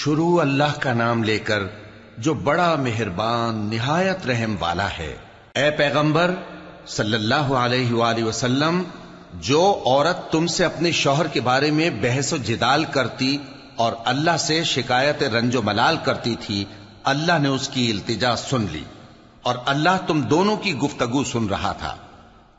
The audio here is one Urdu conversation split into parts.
شروع اللہ کا نام لے کر جو بڑا مہربان نہایت رحم والا ہے۔ اے پیغمبر صلی اللہ علیہ وآلہ وسلم، جو عورت تم سے اپنے شوہر کے بارے میں بحث و جدال کرتی اور اللہ سے شکایت رنج و ملال کرتی تھی، اللہ نے اس کی التجا سن لی اور اللہ تم دونوں کی گفتگو سن رہا تھا۔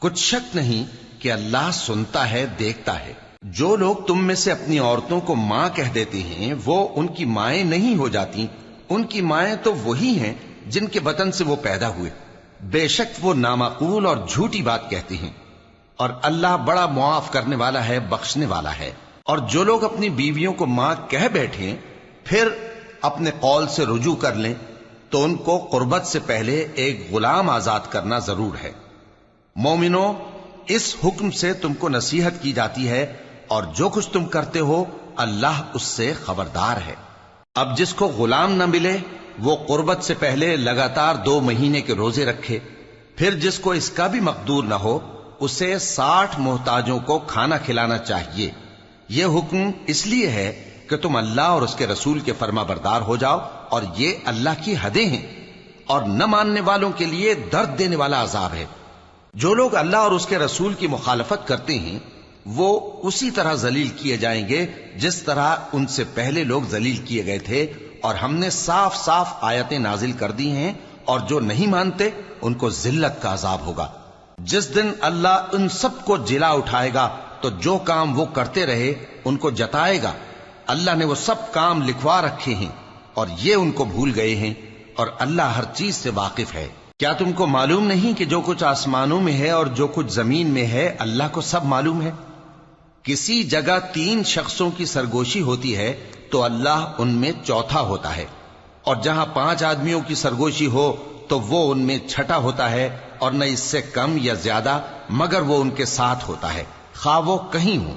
کچھ شک نہیں کہ اللہ سنتا ہے، دیکھتا ہے۔ جو لوگ تم میں سے اپنی عورتوں کو ماں کہہ دیتے ہیں وہ ان کی مائیں نہیں ہو جاتی، ان کی مائیں تو وہی ہیں جن کے بطن سے وہ پیدا ہوئے۔ بے شک وہ نامعقول اور جھوٹی بات کہتے ہیں، اور اللہ بڑا معاف کرنے والا ہے، بخشنے والا ہے۔ اور جو لوگ اپنی بیویوں کو ماں کہہ بیٹھیں پھر اپنے قول سے رجوع کر لیں تو ان کو قربت سے پہلے ایک غلام آزاد کرنا ضرور ہے۔ مومنو، اس حکم سے تم کو نصیحت کی جاتی ہے اور جو کچھ تم کرتے ہو اللہ اس سے خبردار ہے۔ اب جس کو غلام نہ ملے وہ قربت سے پہلے لگاتار 2 مہینے کے روزے رکھے، پھر جس کو اس کا بھی مقدور نہ ہو اسے 60 محتاجوں کو کھانا کھلانا چاہیے۔ یہ حکم اس لیے ہے کہ تم اللہ اور اس کے رسول کے فرما بردار ہو جاؤ، اور یہ اللہ کی حدیں ہیں، اور نہ ماننے والوں کے لیے درد دینے والا عذاب ہے۔ جو لوگ اللہ اور اس کے رسول کی مخالفت کرتے ہیں وہ اسی طرح ذلیل کیے جائیں گے جس طرح ان سے پہلے لوگ ذلیل کیے گئے تھے، اور ہم نے صاف صاف آیتیں نازل کر دی ہیں، اور جو نہیں مانتے ان کو ذلت کا عذاب ہوگا۔ جس دن اللہ ان سب کو جلا اٹھائے گا تو جو کام وہ کرتے رہے ان کو جتائے گا۔ اللہ نے وہ سب کام لکھوا رکھے ہیں اور یہ ان کو بھول گئے ہیں، اور اللہ ہر چیز سے واقف ہے۔ کیا تم کو معلوم نہیں کہ جو کچھ آسمانوں میں ہے اور جو کچھ زمین میں ہے اللہ کو سب معلوم ہے؟ کسی جگہ 3 شخصوں کی سرگوشی ہوتی ہے تو اللہ ان میں چوتھا ہوتا ہے، اور جہاں 5 آدمیوں کی سرگوشی ہو تو وہ ان میں چھٹا ہوتا ہے، اور نہ اس سے کم یا زیادہ مگر وہ ان کے ساتھ ہوتا ہے، خواہ وہ کہیں ہوں۔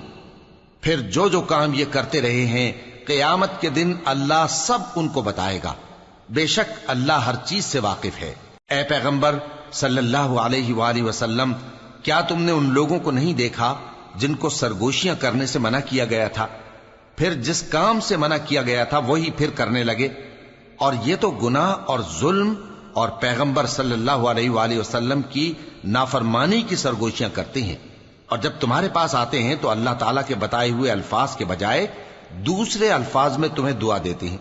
پھر جو جو کام یہ کرتے رہے ہیں قیامت کے دن اللہ سب ان کو بتائے گا۔ بے شک اللہ ہر چیز سے واقف ہے۔ اے پیغمبر صلی اللہ علیہ وآلہ وسلم، کیا تم نے ان لوگوں کو نہیں دیکھا جن کو سرگوشیاں کرنے سے منع کیا گیا تھا، پھر جس کام سے منع کیا گیا تھا وہی پھر کرنے لگے؟ اور یہ تو گناہ اور ظلم اور پیغمبر صلی اللہ علیہ وآلہ وسلم کی نافرمانی کی سرگوشیاں کرتے ہیں، اور جب تمہارے پاس آتے ہیں تو اللہ تعالیٰ کے بتائے ہوئے الفاظ کے بجائے دوسرے الفاظ میں تمہیں دعا دیتے ہیں،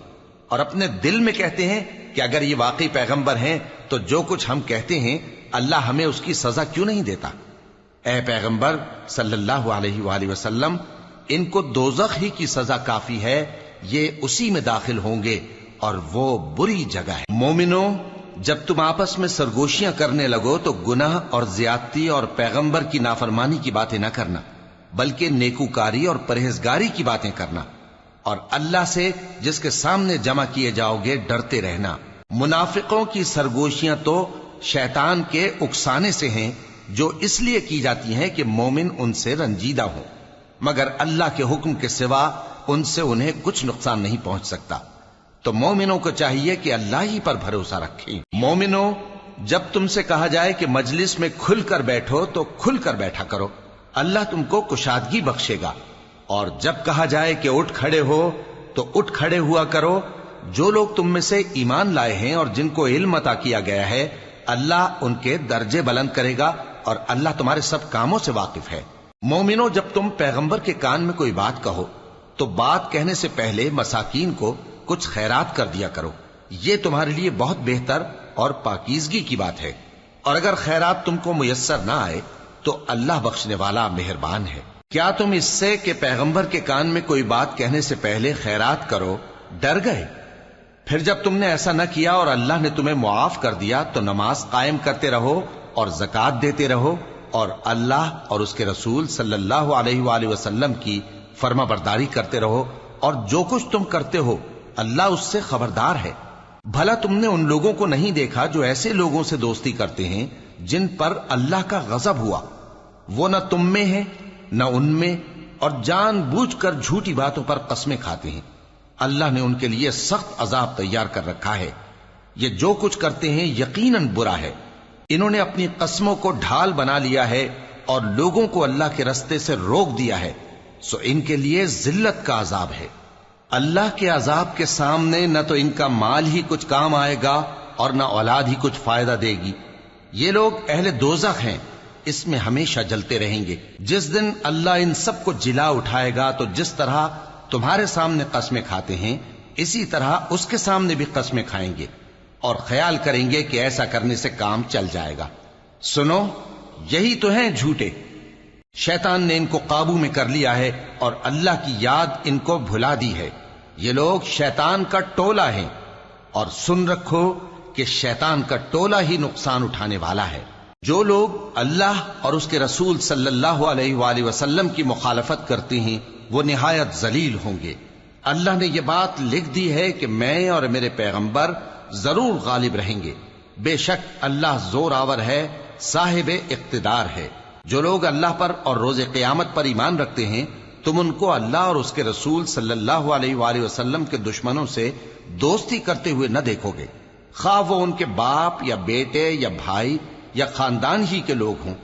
اور اپنے دل میں کہتے ہیں کہ اگر یہ واقعی پیغمبر ہیں تو جو کچھ ہم کہتے ہیں اللہ ہمیں اس کی سزا کیوں نہیں دیتا؟ اے پیغمبر صلی اللہ علیہ وآلہ وسلم، ان کو دوزخ ہی کی سزا کافی ہے، یہ اسی میں داخل ہوں گے اور وہ بری جگہ ہے۔ مومنو، جب تم آپس میں سرگوشیاں کرنے لگو تو گناہ اور زیادتی اور پیغمبر کی نافرمانی کی باتیں نہ کرنا، بلکہ نیکوکاری اور پرہیزگاری کی باتیں کرنا، اور اللہ سے جس کے سامنے جمع کیے جاؤ گے ڈرتے رہنا۔ منافقوں کی سرگوشیاں تو شیطان کے اکسانے سے ہیں جو اس لیے کی جاتی ہیں کہ مومن ان سے رنجیدہ ہوں، مگر اللہ کے حکم کے سوا ان سے انہیں کچھ نقصان نہیں پہنچ سکتا۔ تو مومنوں کو چاہیے کہ اللہ ہی پر بھروسہ رکھیں۔ مومنوں، جب تم سے کہا جائے کہ مجلس میں کھل کر بیٹھو تو کھل کر بیٹھا کرو، اللہ تم کو کشادگی بخشے گا، اور جب کہا جائے کہ اٹھ کھڑے ہو تو اٹھ کھڑے ہوا کرو۔ جو لوگ تم میں سے ایمان لائے ہیں اور جن کو علم عطا کیا گیا ہے اللہ ان کے درجے بلند کرے گا، اور اللہ تمہارے سب کاموں سے واقف ہے۔ مومنو، جب تم پیغمبر کے کان میں کوئی بات کہو تو بات کہنے سے پہلے مساکین کو کچھ خیرات کر دیا کرو، یہ تمہارے لیے بہت بہتر اور پاکیزگی کی بات ہے، اور اگر خیرات تم کو میسر نہ آئے تو اللہ بخشنے والا مہربان ہے۔ کیا تم اس سے کہ پیغمبر کے کان میں کوئی بات کہنے سے پہلے خیرات کرو ڈر گئے؟ پھر جب تم نے ایسا نہ کیا اور اللہ نے تمہیں معاف کر دیا تو نماز قائم کرتے رہو اور زکوٰۃ دیتے رہو، اور اللہ اور اس کے رسول صلی اللہ علیہ وآلہ وسلم کی فرما برداری کرتے رہو، اور جو کچھ تم کرتے ہو اللہ اس سے خبردار ہے۔ بھلا تم نے ان لوگوں کو نہیں دیکھا جو ایسے لوگوں سے دوستی کرتے ہیں جن پر اللہ کا غضب ہوا؟ وہ نہ تم میں ہے نہ ان میں، اور جان بوجھ کر جھوٹی باتوں پر قسمیں کھاتے ہیں۔ اللہ نے ان کے لیے سخت عذاب تیار کر رکھا ہے۔ یہ جو کچھ کرتے ہیں یقیناً برا ہے۔ انہوں نے اپنی قسموں کو ڈھال بنا لیا ہے اور لوگوں کو اللہ کے رستے سے روک دیا ہے، سو ان کے لیے ذلت کا عذاب ہے۔ اللہ کے عذاب کے سامنے نہ تو ان کا مال ہی کچھ کام آئے گا اور نہ اولاد ہی کچھ فائدہ دے گی۔ یہ لوگ اہل دوزخ ہیں، اس میں ہمیشہ جلتے رہیں گے۔ جس دن اللہ ان سب کو جلا اٹھائے گا تو جس طرح تمہارے سامنے قسمیں کھاتے ہیں اسی طرح اس کے سامنے بھی قسمیں کھائیں گے اور خیال کریں گے کہ ایسا کرنے سے کام چل جائے گا۔ سنو، یہی تو ہیں جھوٹے۔ شیطان نے ان کو قابو میں کر لیا ہے اور اللہ کی یاد ان کو بھلا دی ہے۔ یہ لوگ شیطان کا ٹولہ ہیں، اور سن رکھو کہ شیطان کا ٹولہ ہی نقصان اٹھانے والا ہے۔ جو لوگ اللہ اور اس کے رسول صلی اللہ علیہ وآلہ وسلم کی مخالفت کرتے ہیں وہ نہایت ذلیل ہوں گے۔ اللہ نے یہ بات لکھ دی ہے کہ میں اور میرے پیغمبر ضرور غالب رہیں گے۔ بے شک اللہ زور آور ہے، صاحب اقتدار ہے۔ جو لوگ اللہ پر اور روز قیامت پر ایمان رکھتے ہیں تم ان کو اللہ اور اس کے رسول صلی اللہ علیہ وآلہ وسلم کے دشمنوں سے دوستی کرتے ہوئے نہ دیکھو گے، خواہ وہ ان کے باپ یا بیٹے یا بھائی یا خاندان ہی کے لوگ ہوں۔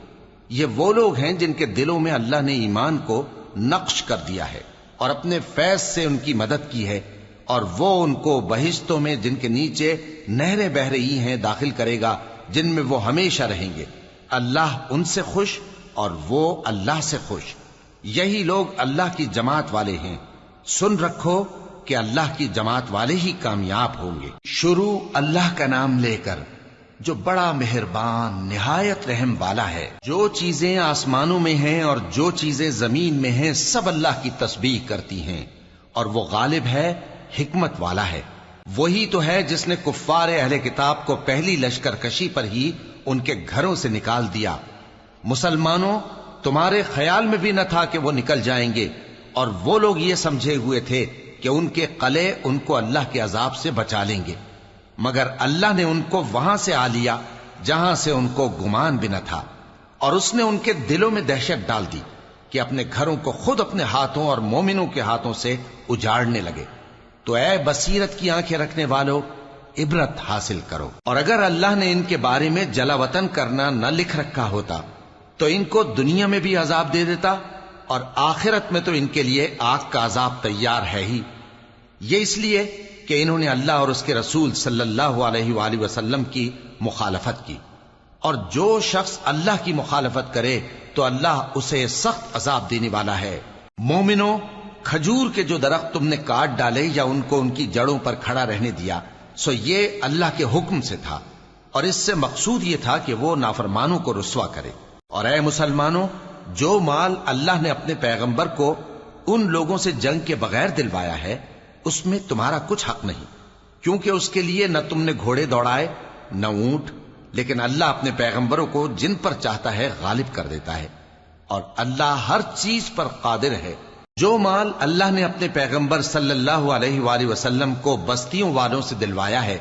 یہ وہ لوگ ہیں جن کے دلوں میں اللہ نے ایمان کو نقش کر دیا ہے اور اپنے فیض سے ان کی مدد کی ہے، اور وہ ان کو بہشتوں میں جن کے نیچے نہریں بہہ رہی ہیں داخل کرے گا، جن میں وہ ہمیشہ رہیں گے۔ اللہ ان سے خوش اور وہ اللہ سے خوش۔ یہی لوگ اللہ کی جماعت والے ہیں۔ سن رکھو کہ اللہ کی جماعت والے ہی کامیاب ہوں گے۔ شروع اللہ کا نام لے کر جو بڑا مہربان نہایت رحم والا ہے۔ جو چیزیں آسمانوں میں ہیں اور جو چیزیں زمین میں ہیں سب اللہ کی تسبیح کرتی ہیں، اور وہ غالب ہے، حکمت والا ہے۔ وہی تو ہے جس نے کفار اہل کتاب کو پہلی لشکر کشی پر ہی ان کے گھروں سے نکال دیا۔ مسلمانوں، تمہارے خیال میں بھی نہ تھا کہ وہ نکل جائیں گے، اور وہ لوگ یہ سمجھے ہوئے تھے کہ ان کے قلعے ان کو اللہ کے عذاب سے بچا لیں گے، مگر اللہ نے ان کو وہاں سے آ لیا جہاں سے ان کو گمان بھی نہ تھا، اور اس نے ان کے دلوں میں دہشت ڈال دی کہ اپنے گھروں کو خود اپنے ہاتھوں اور مومنوں کے ہاتھوں سے اجاڑنے لگے۔ تو اے بصیرت کی آنکھیں رکھنے والو، عبرت حاصل کرو۔ اور اگر اللہ نے ان کے بارے میں جلا وطن کرنا نہ لکھ رکھا ہوتا تو ان کو دنیا میں بھی عذاب دے دیتا، اور آخرت میں تو ان کے لیے آگ کا عذاب تیار ہے ہی۔ یہ اس لیے کہ انہوں نے اللہ اور اس کے رسول صلی اللہ علیہ وآلہ وسلم کی مخالفت کی، اور جو شخص اللہ کی مخالفت کرے تو اللہ اسے سخت عذاب دینے والا ہے۔ مومنوں، کھجور کے جو درخت تم نے کاٹ ڈالے یا ان کو ان کی جڑوں پر کھڑا رہنے دیا، سو یہ اللہ کے حکم سے تھا، اور اس سے مقصود یہ تھا کہ وہ نافرمانوں کو رسوا کرے۔ اور اے مسلمانوں، جو مال اللہ نے اپنے پیغمبر کو ان لوگوں سے جنگ کے بغیر دلوایا ہے اس میں تمہارا کچھ حق نہیں، کیونکہ اس کے لیے نہ تم نے گھوڑے دوڑائے نہ اونٹ، لیکن اللہ اپنے پیغمبروں کو جن پر چاہتا ہے غالب کر دیتا ہے، اور اللہ ہر چیز پر قادر ہے۔ جو مال اللہ نے اپنے پیغمبر صلی اللہ علیہ وآلہ وسلم کو بستیوں والوں سے دلوایا ہے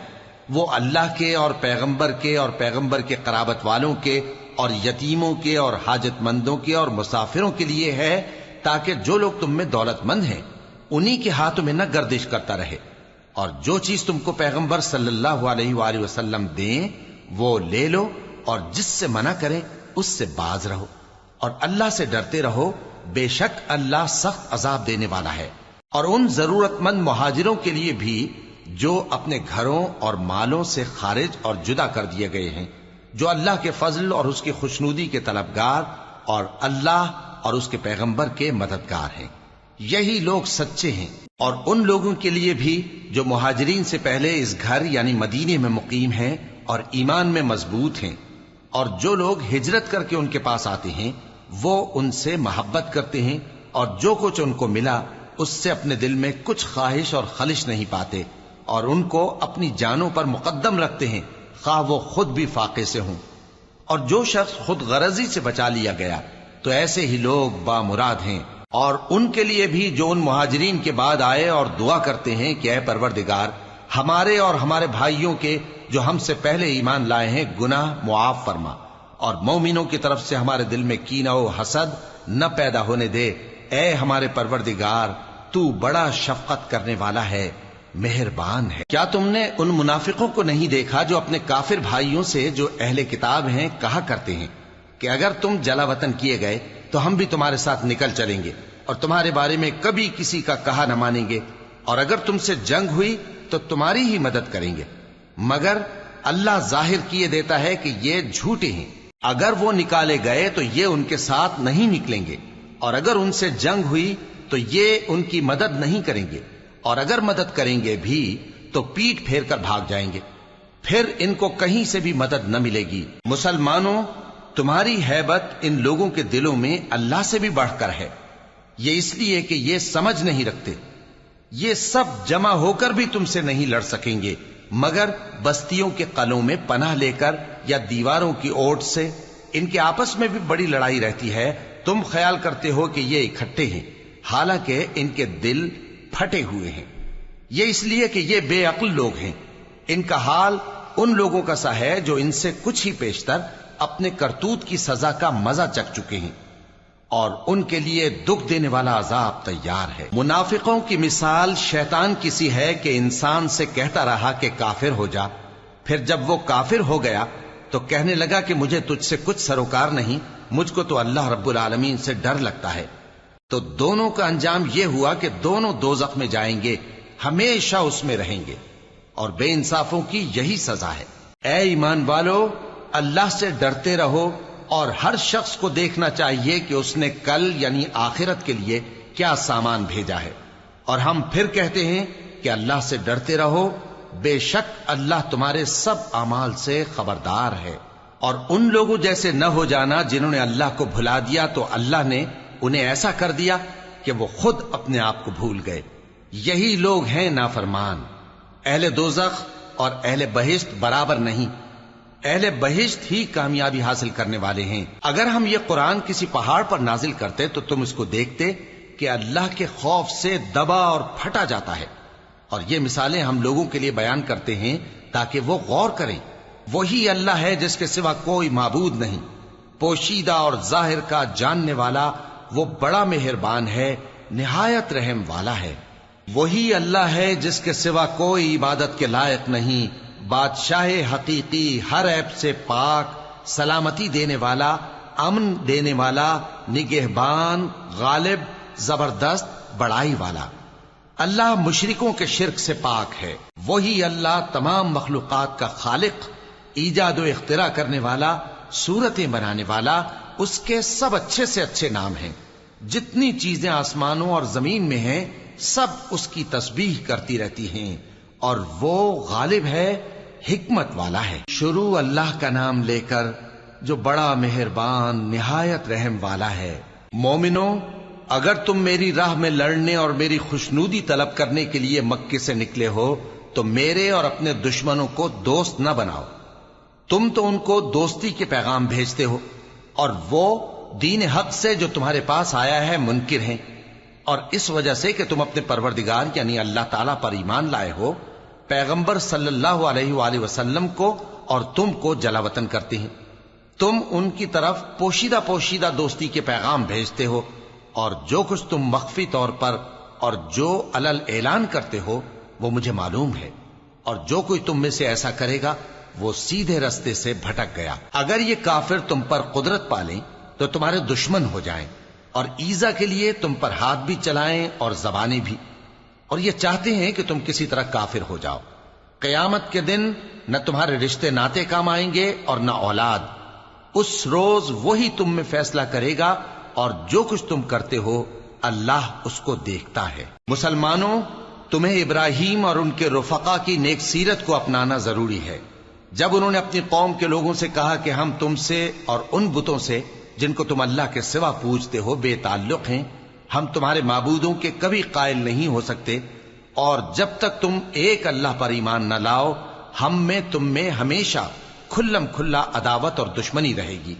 وہ اللہ کے اور پیغمبر کے قرابت والوں کے اور یتیموں کے اور حاجت مندوں کے اور مسافروں کے لیے ہے، تاکہ جو لوگ تم میں دولت مند ہیں انہی کے ہاتھوں میں نہ گردش کرتا رہے، اور جو چیز تم کو پیغمبر صلی اللہ علیہ وآلہ وسلم دیں وہ لے لو، اور جس سے منع کریں اس سے باز رہو، اور اللہ سے ڈرتے رہو، بے شک اللہ سخت عذاب دینے والا ہے۔ اور ان ضرورت مند مہاجروں کے لیے بھی جو اپنے گھروں اور مالوں سے خارج اور جدا کر دیے گئے ہیں، جو اللہ کے فضل اور اس کی خوشنودی کے طلبگار اور اللہ اور اس کے پیغمبر کے مددگار ہیں، یہی لوگ سچے ہیں۔ اور ان لوگوں کے لیے بھی جو مہاجرین سے پہلے اس گھر یعنی مدینے میں مقیم ہیں اور ایمان میں مضبوط ہیں، اور جو لوگ ہجرت کر کے ان کے پاس آتے ہیں وہ ان سے محبت کرتے ہیں، اور جو کچھ ان کو ملا اس سے اپنے دل میں کچھ خواہش اور خلش نہیں پاتے، اور ان کو اپنی جانوں پر مقدم رکھتے ہیں خواہ وہ خود بھی فاقے سے ہوں۔ اور جو شخص خود غرضی سے بچا لیا گیا تو ایسے ہی لوگ بامراد ہیں۔ اور ان کے لیے بھی جو ان مہاجرین کے بعد آئے اور دعا کرتے ہیں کہ اے پروردگار ہمارے اور ہمارے بھائیوں کے جو ہم سے پہلے ایمان لائے ہیں گناہ معاف فرما، اور مومنوں کی طرف سے ہمارے دل میں کینہ و حسد نہ پیدا ہونے دے، اے ہمارے پروردگار تو بڑا شفقت کرنے والا ہے، مہربان ہے۔ کیا تم نے ان منافقوں کو نہیں دیکھا جو اپنے کافر بھائیوں سے جو اہل کتاب ہیں کہا کرتے ہیں کہ اگر تم جلا وطن کیے گئے تو ہم بھی تمہارے ساتھ نکل چلیں گے اور تمہارے بارے میں کبھی کسی کا کہا نہ مانیں گے، اور اگر تم سے جنگ ہوئی تو تمہاری ہی مدد کریں گے، مگر اللہ ظاہر کیے دیتا ہے کہ یہ جھوٹے ہیں۔ اگر وہ نکالے گئے تو یہ ان کے ساتھ نہیں نکلیں گے، اور اگر ان سے جنگ ہوئی تو یہ ان کی مدد نہیں کریں گے، اور اگر مدد کریں گے بھی تو پیٹ پھیر کر بھاگ جائیں گے، پھر ان کو کہیں سے بھی مدد نہ ملے گی۔ مسلمانوں، تمہاری ہیبت ان لوگوں کے دلوں میں اللہ سے بھی بڑھ کر ہے، یہ اس لیے کہ یہ سمجھ نہیں رکھتے۔ یہ سب جمع ہو کر بھی تم سے نہیں لڑ سکیں گے، مگر بستیوں کے قلعوں میں پناہ لے کر یا دیواروں کی اوٹ سے۔ ان کے آپس میں بھی بڑی لڑائی رہتی ہے، تم خیال کرتے ہو کہ یہ اکٹھے ہیں، حالانکہ ان کے دل پھٹے ہوئے ہیں۔ یہ اس لیے کہ یہ بے عقل لوگ ہیں۔ ان کا حال ان لوگوں کا سا ہے جو ان سے کچھ ہی پیشتر اپنے کرتوت کی سزا کا مزہ چکھ چکے ہیں، اور ان کے لیے دکھ دینے والا عذاب تیار ہے۔ منافقوں کی مثال شیطان کی سی ہے کہ انسان سے کہتا رہا کہ کافر ہو جا، پھر جب وہ کافر ہو گیا تو کہنے لگا کہ مجھے تجھ سے کچھ سروکار نہیں، مجھ کو تو اللہ رب العالمین سے ڈر لگتا ہے۔ تو دونوں کا انجام یہ ہوا کہ دونوں دوزخ میں جائیں گے، ہمیشہ اس میں رہیں گے، اور بے انصافوں کی یہی سزا ہے۔ اے ایمان والو، اللہ سے ڈرتے رہو، اور ہر شخص کو دیکھنا چاہیے کہ اس نے کل یعنی آخرت کے لیے کیا سامان بھیجا ہے۔ اور ہم پھر کہتے ہیں کہ اللہ سے ڈرتے رہو، بے شک اللہ تمہارے سب اعمال سے خبردار ہے۔ اور ان لوگوں جیسے نہ ہو جانا جنہوں نے اللہ کو بھلا دیا تو اللہ نے انہیں ایسا کر دیا کہ وہ خود اپنے آپ کو بھول گئے۔ یہی لوگ ہیں نافرمان۔ اہل دوزخ اور اہل بہشت برابر نہیں، اہل بہشت ہی کامیابی حاصل کرنے والے ہیں۔ اگر ہم یہ قرآن کسی پہاڑ پر نازل کرتے تو تم اس کو دیکھتے کہ اللہ کے خوف سے دبا اور پھٹا جاتا ہے۔ اور یہ مثالیں ہم لوگوں کے لیے بیان کرتے ہیں تاکہ وہ غور کریں۔ وہی اللہ ہے جس کے سوا کوئی معبود نہیں، پوشیدہ اور ظاہر کا جاننے والا، وہ بڑا مہربان ہے، نہایت رحم والا ہے۔ وہی اللہ ہے جس کے سوا کوئی عبادت کے لائق نہیں، بادشاہ حقیقی، ہر عیب سے پاک، سلامتی دینے والا، امن دینے والا، نگہبان، غالب، زبردست، بڑائی والا۔ اللہ مشرکوں کے شرک سے پاک ہے۔ وہی اللہ تمام مخلوقات کا خالق، ایجاد و اختراع کرنے والا، صورتیں بنانے والا، اس کے سب اچھے سے اچھے نام ہیں۔ جتنی چیزیں آسمانوں اور زمین میں ہیں سب اس کی تسبیح کرتی رہتی ہیں، اور وہ غالب ہے، حکمت والا ہے۔ شروع اللہ کا نام لے کر جو بڑا مہربان نہایت رحم والا ہے۔ مومنو، اگر تم میری راہ میں لڑنے اور میری خوشنودی طلب کرنے کے لیے مکے سے نکلے ہو تو میرے اور اپنے دشمنوں کو دوست نہ بناؤ۔ تم تو ان کو دوستی کے پیغام بھیجتے ہو، اور وہ دین حق سے جو تمہارے پاس آیا ہے منکر ہیں، اور اس وجہ سے کہ تم اپنے پروردگار یعنی اللہ تعالیٰ پر ایمان لائے ہو، پیغمبر صلی اللہ علیہ وآلہ وسلم کو اور تم کو جلا وطن کرتے ہیں۔ تم ان کی طرف پوشیدہ پوشیدہ دوستی کے پیغام بھیجتے ہو، اور جو کچھ تم مخفی طور پر اور جو علل اعلان کرتے ہو وہ مجھے معلوم ہے، اور جو کوئی تم میں سے ایسا کرے گا وہ سیدھے رستے سے بھٹک گیا۔ اگر یہ کافر تم پر قدرت پالیں تو تمہارے دشمن ہو جائیں، اور ایذا کے لیے تم پر ہاتھ بھی چلائیں اور زبانیں بھی، اور یہ چاہتے ہیں کہ تم کسی طرح کافر ہو جاؤ۔ قیامت کے دن نہ تمہارے رشتے ناتے کام آئیں گے اور نہ اولاد۔ اس روز وہی تم میں فیصلہ کرے گا، اور جو کچھ تم کرتے ہو اللہ اس کو دیکھتا ہے۔ مسلمانوں، تمہیں ابراہیم اور ان کے رفقا کی نیک سیرت کو اپنانا ضروری ہے۔ جب انہوں نے اپنی قوم کے لوگوں سے کہا کہ ہم تم سے اور ان بتوں سے جن کو تم اللہ کے سوا پوجتے ہو بے تعلق ہیں، ہم تمہارے معبودوں کے کبھی قائل نہیں ہو سکتے، اور جب تک تم ایک اللہ پر ایمان نہ لاؤ ہم میں تم میں ہمیشہ کھلم کھلا عداوت اور دشمنی رہے گی۔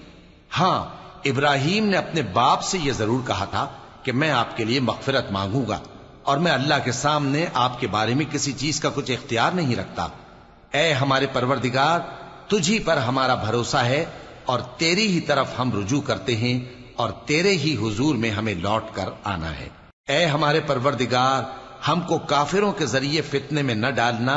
ہاں، ابراہیم نے اپنے باپ سے یہ ضرور کہا تھا کہ میں آپ کے لیے مغفرت مانگوں گا، اور میں اللہ کے سامنے آپ کے بارے میں کسی چیز کا کچھ اختیار نہیں رکھتا۔ اے ہمارے پروردگار، تجھی پر ہمارا بھروسہ ہے، اور تیری ہی طرف ہم رجوع کرتے ہیں، اور تیرے ہی حضور میں ہمیں لوٹ کر آنا ہے۔ اے ہمارے پروردگار، ہم کو کافروں کے ذریعے فتنے میں نہ ڈالنا،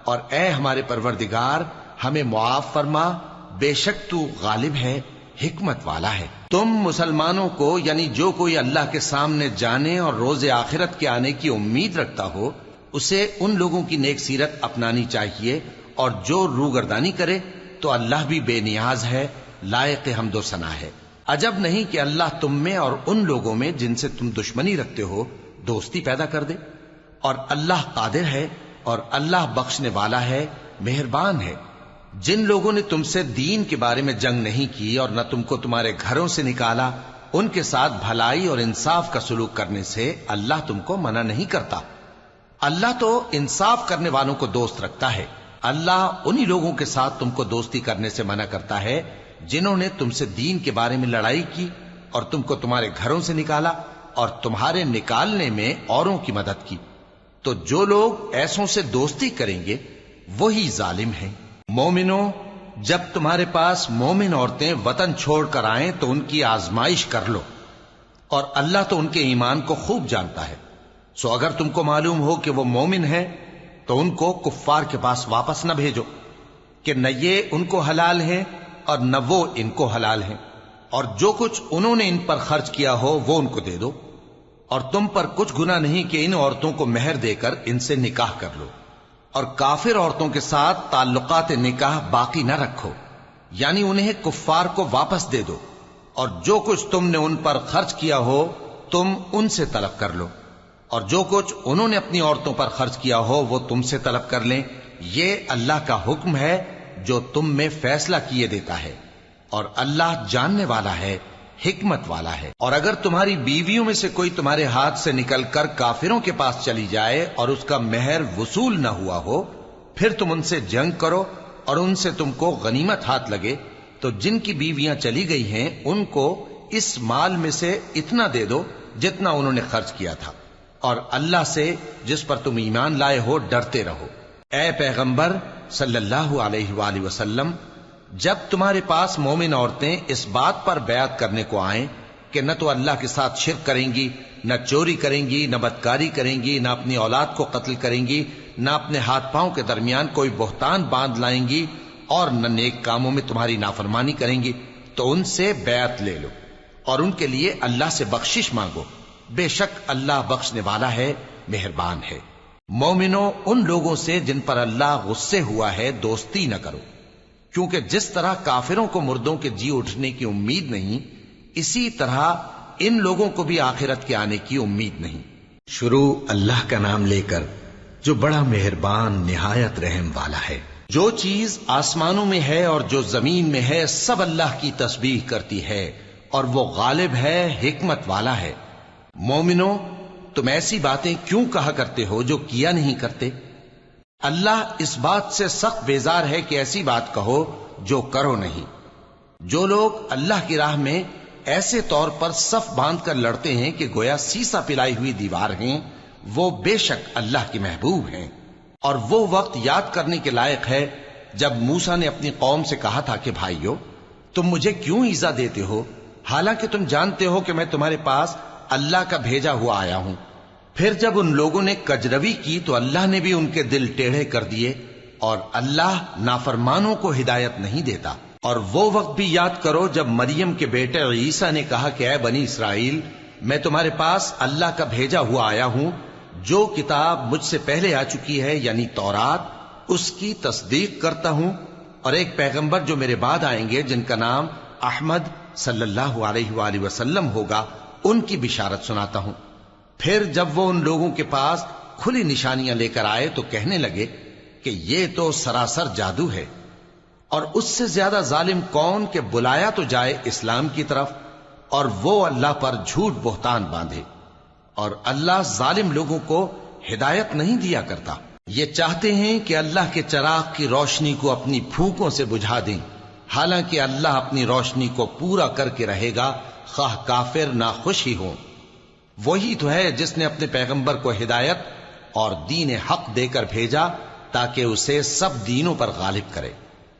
اور اے ہمارے پروردگار ہمیں معاف فرما، بے شک تو غالب ہے، حکمت والا ہے۔ تم مسلمانوں کو یعنی جو کوئی اللہ کے سامنے جانے اور روز آخرت کے آنے کی امید رکھتا ہو اسے ان لوگوں کی نیک سیرت اپنانی چاہیے، اور جو روگردانی کرے تو اللہ بھی بے نیاز ہے، لائق حمد و ثنا ہے۔ عجب نہیں کہ اللہ تم میں اور ان لوگوں میں جن سے تم دشمنی رکھتے ہو دوستی پیدا کر دے، اور اللہ قادر ہے اور اللہ بخشنے والا ہے، مہربان ہے۔ جن لوگوں نے تم سے دین کے بارے میں جنگ نہیں کی اور نہ تم کو تمہارے گھروں سے نکالا، ان کے ساتھ بھلائی اور انصاف کا سلوک کرنے سے اللہ تم کو منع نہیں کرتا۔ اللہ تو انصاف کرنے والوں کو دوست رکھتا ہے۔ اللہ انہی لوگوں کے ساتھ تم کو دوستی کرنے سے منع کرتا ہے جنہوں نے تم سے دین کے بارے میں لڑائی کی اور تم کو تمہارے گھروں سے نکالا اور تمہارے نکالنے میں اوروں کی مدد کی۔ تو جو لوگ ایسوں سے دوستی کریں گے وہی ظالم ہیں۔ مومنوں، جب تمہارے پاس مومن عورتیں وطن چھوڑ کر آئیں تو ان کی آزمائش کر لو، اور اللہ تو ان کے ایمان کو خوب جانتا ہے۔ سو اگر تم کو معلوم ہو کہ وہ مومن ہیں تو ان کو کفار کے پاس واپس نہ بھیجو کہ نہ یہ ان کو حلال ہیں اور نہ وہ ان کو حلال ہیں، اور جو کچھ انہوں نے ان پر خرچ کیا ہو وہ ان کو دے دو، اور تم پر کچھ گناہ نہیں کہ ان عورتوں کو مہر دے کر ان سے نکاح کر لو، اور کافر عورتوں کے ساتھ تعلقات نکاح باقی نہ رکھو، یعنی انہیں کفار کو واپس دے دو، اور جو کچھ تم نے ان پر خرچ کیا ہو تم ان سے طلب کر لو، اور جو کچھ انہوں نے اپنی عورتوں پر خرچ کیا ہو وہ تم سے طلب کر لیں۔ یہ اللہ کا حکم ہے جو تم میں فیصلہ کیے دیتا ہے، اور اللہ جاننے والا ہے، حکمت والا ہے۔ اور اگر تمہاری بیویوں میں سے کوئی تمہارے ہاتھ سے نکل کر کافروں کے پاس چلی جائے اور اس کا مہر وصول نہ ہوا ہو، پھر تم ان سے جنگ کرو اور ان سے تم کو غنیمت ہاتھ لگے، تو جن کی بیویاں چلی گئی ہیں ان کو اس مال میں سے اتنا دے دو جتنا انہوں نے خرچ کیا تھا، اور اللہ سے جس پر تم ایمان لائے ہو ڈرتے رہو۔ اے پیغمبر صلی اللہ علیہ وآلہ وسلم، جب تمہارے پاس مومن عورتیں اس بات پر بیعت کرنے کو آئیں کہ نہ تو اللہ کے ساتھ شرک کریں گی، نہ چوری کریں گی، نہ بدکاری کریں گی، نہ اپنی اولاد کو قتل کریں گی، نہ اپنے ہاتھ پاؤں کے درمیان کوئی بہتان باندھ لائیں گی، اور نہ نیک کاموں میں تمہاری نافرمانی کریں گی، تو ان سے بیعت لے لو اور ان کے لیے اللہ سے بخشش مانگو، بے شک اللہ بخشنے والا ہے، مہربان ہے۔ مومنوں، ان لوگوں سے جن پر اللہ غصے ہوا ہے دوستی نہ کرو، کیونکہ جس طرح کافروں کو مردوں کے جی اٹھنے کی امید نہیں، اسی طرح ان لوگوں کو بھی آخرت کے آنے کی امید نہیں۔ شروع اللہ کا نام لے کر جو بڑا مہربان نہایت رحم والا ہے۔ جو چیز آسمانوں میں ہے اور جو زمین میں ہے سب اللہ کی تسبیح کرتی ہے، اور وہ غالب ہے، حکمت والا ہے۔ مومنوں، تم ایسی باتیں کیوں کہا کرتے ہو جو کیا نہیں کرتے؟ اللہ اس بات سے سخت بیزار ہے کہ ایسی بات کہو جو کرو نہیں۔ جو لوگ اللہ کی راہ میں ایسے طور پر صف باندھ کر لڑتے ہیں کہ گویا سیسا پلائی ہوئی دیوار ہیں، وہ بے شک اللہ کے محبوب ہیں۔ اور وہ وقت یاد کرنے کے لائق ہے جب موسیٰ نے اپنی قوم سے کہا تھا کہ بھائیو، تم مجھے کیوں ایذا دیتے ہو، حالانکہ تم جانتے ہو کہ میں تمہارے پاس اللہ کا بھیجا ہوا آیا ہوں۔ پھر جب ان لوگوں نے کجروی کی تو اللہ نے بھی ان کے دل ٹیڑھے کر دیے، اور اللہ نافرمانوں کو ہدایت نہیں دیتا۔ اور وہ وقت بھی یاد کرو جب مریم کے بیٹے عیسیٰ نے کہا کہ اے بنی اسرائیل، میں تمہارے پاس اللہ کا بھیجا ہوا آیا ہوں، جو کتاب مجھ سے پہلے آ چکی ہے یعنی تورات، اس کی تصدیق کرتا ہوں، اور ایک پیغمبر جو میرے بعد آئیں گے جن کا نام احمد صلی اللہ علیہ وآلہ وسلم ہوگا، ان کی بشارت سناتا ہوں۔ پھر جب وہ ان لوگوں کے پاس کھلی نشانیاں لے کر آئے تو کہنے لگے کہ یہ تو سراسر جادو ہے، اور اس سے زیادہ ظالم کون کہ بلایا تو جائے اسلام کی طرف اور وہ اللہ پر جھوٹ بہتان باندھے، اور اللہ ظالم لوگوں کو ہدایت نہیں دیا کرتا۔ یہ چاہتے ہیں کہ اللہ کے چراغ کی روشنی کو اپنی پھونکوں سے بجھا دیں، حالانکہ اللہ اپنی روشنی کو پورا کر کے رہے گا، خواہ کافر ناخوش ہی ہوں۔ وہی تو ہے جس نے اپنے پیغمبر کو ہدایت اور دین حق دے کر بھیجا تاکہ اسے سب دینوں پر غالب کرے،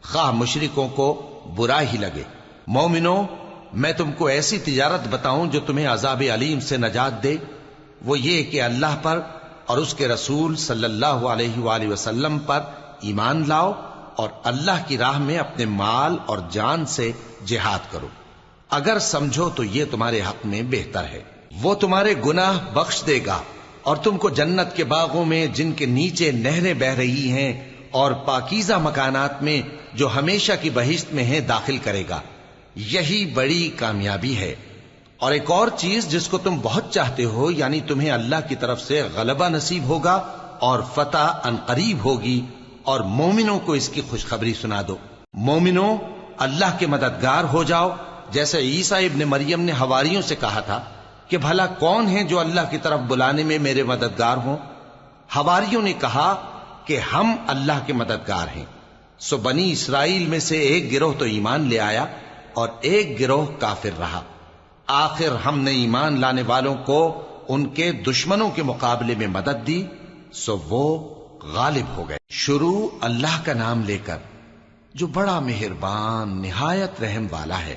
خواہ مشرکوں کو برا ہی لگے۔ مومنوں، میں تم کو ایسی تجارت بتاؤں جو تمہیں عذاب علیم سے نجات دے؟ وہ یہ کہ اللہ پر اور اس کے رسول صلی اللہ علیہ وآلہ وسلم پر ایمان لاؤ، اور اللہ کی راہ میں اپنے مال اور جان سے جہاد کرو، اگر سمجھو تو یہ تمہارے حق میں بہتر ہے۔ وہ تمہارے گناہ بخش دے گا اور تم کو جنت کے باغوں میں جن کے نیچے نہریں بہ رہی ہیں اور پاکیزہ مکانات میں جو ہمیشہ کی بہشت میں ہیں داخل کرے گا۔ یہی بڑی کامیابی ہے۔ اور ایک اور چیز جس کو تم بہت چاہتے ہو، یعنی تمہیں اللہ کی طرف سے غلبہ نصیب ہوگا اور فتح عنقریب ہوگی، اور مومنوں کو اس کی خوشخبری سنا دو۔ مومنوں، اللہ کے مددگار ہو جاؤ، جیسے عیسیٰ ابن مریم نے حواریوں سے کہا تھا کہ بھلا کون ہیں جو اللہ کی طرف بلانے میں میرے مددگار ہوں؟ حواریوں نے کہا کہ ہم اللہ کے مددگار ہیں۔ سو بنی اسرائیل میں سے ایک گروہ تو ایمان لے آیا اور ایک گروہ کافر رہا۔ آخر ہم نے ایمان لانے والوں کو ان کے دشمنوں کے مقابلے میں مدد دی، سو وہ غالب ہو گئے۔ شروع اللہ کا نام لے کر جو بڑا مہربان نہایت رحم والا ہے۔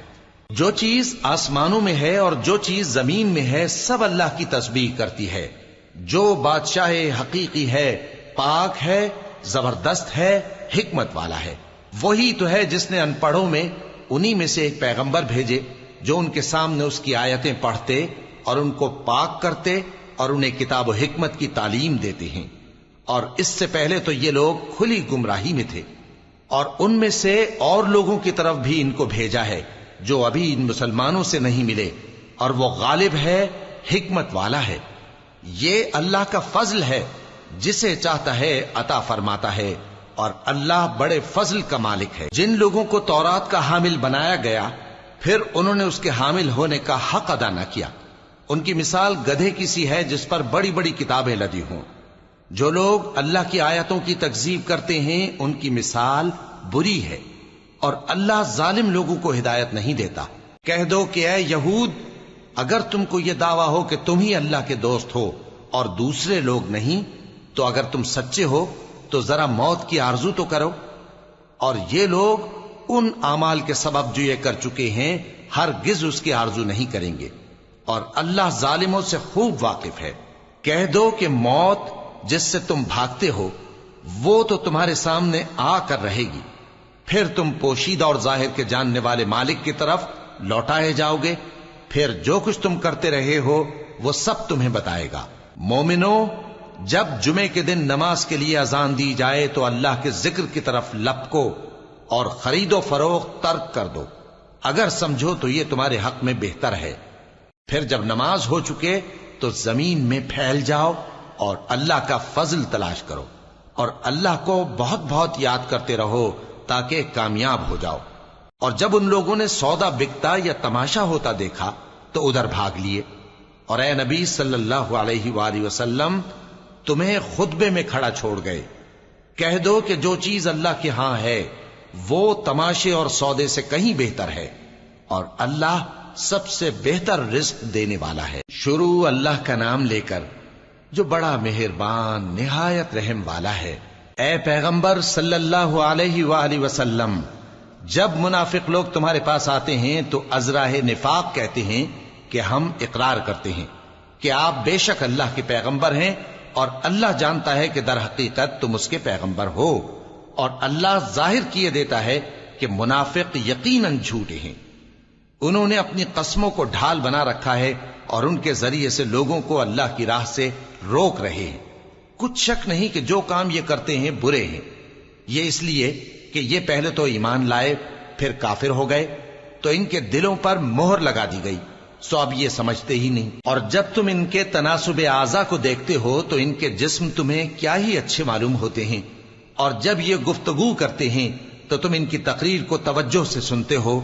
جو چیز آسمانوں میں ہے اور جو چیز زمین میں ہے سب اللہ کی تسبیح کرتی ہے۔ جو بادشاہ حقیقی ہے، پاک ہے، زبردست ہے، حکمت والا ہے۔ وہی تو ہے جس نے ان پڑھوں میں انہی میں سے ایک پیغمبر بھیجے جو ان کے سامنے اس کی آیتیں پڑھتے اور ان کو پاک کرتے اور انہیں کتاب و حکمت کی تعلیم دیتے ہیں۔ اور اس سے پہلے تو یہ لوگ کھلی گمراہی میں تھے، اور ان میں سے اور لوگوں کی طرف بھی ان کو بھیجا ہے جو ابھی ان مسلمانوں سے نہیں ملے، اور وہ غالب ہے، حکمت والا ہے۔ یہ اللہ کا فضل ہے، جسے چاہتا ہے عطا فرماتا ہے، اور اللہ بڑے فضل کا مالک ہے۔ جن لوگوں کو تورات کا حامل بنایا گیا پھر انہوں نے اس کے حامل ہونے کا حق ادا نہ کیا، ان کی مثال گدھے کی سی ہے جس پر بڑی بڑی کتابیں لدی ہوں۔ جو لوگ اللہ کی آیتوں کی تکذیب کرتے ہیں ان کی مثال بری ہے، اور اللہ ظالم لوگوں کو ہدایت نہیں دیتا۔ کہہ دو کہ اے یہود، اگر تم کو یہ دعویٰ ہو کہ تم ہی اللہ کے دوست ہو اور دوسرے لوگ نہیں، تو اگر تم سچے ہو تو ذرا موت کی آرزو تو کرو۔ اور یہ لوگ ان اعمال کے سبب جو یہ کر چکے ہیں ہرگز اس کی آرزو نہیں کریں گے، اور اللہ ظالموں سے خوب واقف ہے۔ کہہ دو کہ موت جس سے تم بھاگتے ہو وہ تو تمہارے سامنے آ کر رہے گی، پھر تم پوشیدہ اور ظاہر کے جاننے والے مالک کی طرف لوٹائے جاؤ گے، پھر جو کچھ تم کرتے رہے ہو وہ سب تمہیں بتائے گا۔ مومنو، جب جمعے کے دن نماز کے لیے اذان دی جائے تو اللہ کے ذکر کی طرف لپکو اور خرید و فروخت ترک کر دو، اگر سمجھو تو یہ تمہارے حق میں بہتر ہے۔ پھر جب نماز ہو چکے تو زمین میں پھیل جاؤ اور اللہ کا فضل تلاش کرو، اور اللہ کو بہت بہت یاد کرتے رہو تاکہ کامیاب ہو جاؤ۔ اور جب ان لوگوں نے سودا بکتا یا تماشا ہوتا دیکھا تو ادھر بھاگ لیے، اور اے نبی صلی اللہ علیہ وآلہ وسلم تمہیں خطبے میں کھڑا چھوڑ گئے۔ کہہ دو کہ جو چیز اللہ کے ہاں ہے وہ تماشے اور سودے سے کہیں بہتر ہے، اور اللہ سب سے بہتر رزق دینے والا ہے۔ شروع اللہ کا نام لے کر جو بڑا مہربان نہایت رحم والا ہے۔ اے پیغمبر صلی اللہ علیہ وآلہ وسلم، جب منافق لوگ تمہارے پاس آتے ہیں تو ازراہ نفاق کہتے ہیں کہ ہم اقرار کرتے ہیں کہ آپ بے شک اللہ کے پیغمبر ہیں، اور اللہ جانتا ہے کہ در حقیقت تم اس کے پیغمبر ہو، اور اللہ ظاہر کیے دیتا ہے کہ منافق یقیناً جھوٹے ہیں۔ انہوں نے اپنی قسموں کو ڈھال بنا رکھا ہے اور ان کے ذریعے سے لوگوں کو اللہ کی راہ سے روک رہے ہیں۔ کچھ شک نہیں کہ جو کام یہ کرتے ہیں برے ہیں، یہ اس لیے کہ یہ پہلے تو ایمان لائے پھر کافر ہو گئے، تو ان کے دلوں پر مہر لگا دی گئی، سو اب یہ سمجھتے ہی نہیں۔ اور جب تم ان کے تناسب اعضاء کو دیکھتے ہو تو ان کے جسم تمہیں کیا ہی اچھے معلوم ہوتے ہیں، اور جب یہ گفتگو کرتے ہیں تو تم ان کی تقریر کو توجہ سے سنتے ہو،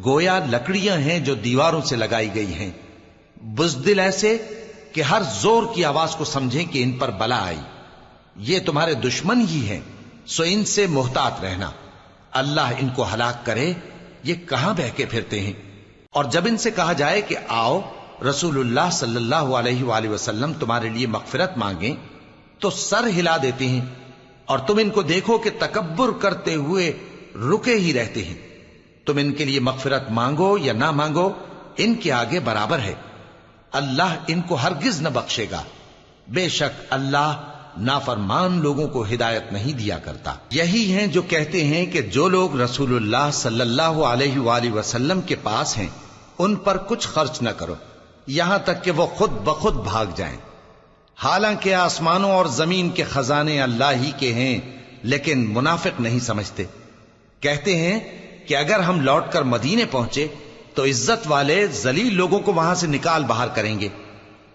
گویا لکڑیاں ہیں جو دیواروں سے لگائی گئی ہیں، بزدل ایسے کہ ہر زور کی آواز کو سمجھیں کہ ان پر بلا آئی۔ یہ تمہارے دشمن ہی ہیں، سو ان سے محتاط رہنا، اللہ ان کو ہلاک کرے، یہ کہاں بہ کے پھرتے ہیں۔ اور جب ان سے کہا جائے کہ آؤ رسول اللہ صلی اللہ علیہ وآلہ وسلم تمہارے لیے مغفرت مانگیں، تو سر ہلا دیتے ہیں، اور تم ان کو دیکھو کہ تکبر کرتے ہوئے رکے ہی رہتے ہیں۔ تم ان کے لیے مغفرت مانگو یا نہ مانگو، ان کے آگے برابر ہے، اللہ ان کو ہرگز نہ بخشے گا، بے شک اللہ نافرمان لوگوں کو ہدایت نہیں دیا کرتا۔ یہی ہیں جو کہتے ہیں کہ جو لوگ رسول اللہ صلی اللہ علیہ وآلہ وسلم کے پاس ہیں ان پر کچھ خرچ نہ کرو، یہاں تک کہ وہ خود بخود بھاگ جائیں۔ حالانکہ آسمانوں اور زمین کے خزانے اللہ ہی کے ہیں، لیکن منافق نہیں سمجھتے۔ کہتے ہیں کہ اگر ہم لوٹ کر مدینے پہنچے تو عزت والے ذلیل لوگوں کو وہاں سے نکال باہر کریں گے،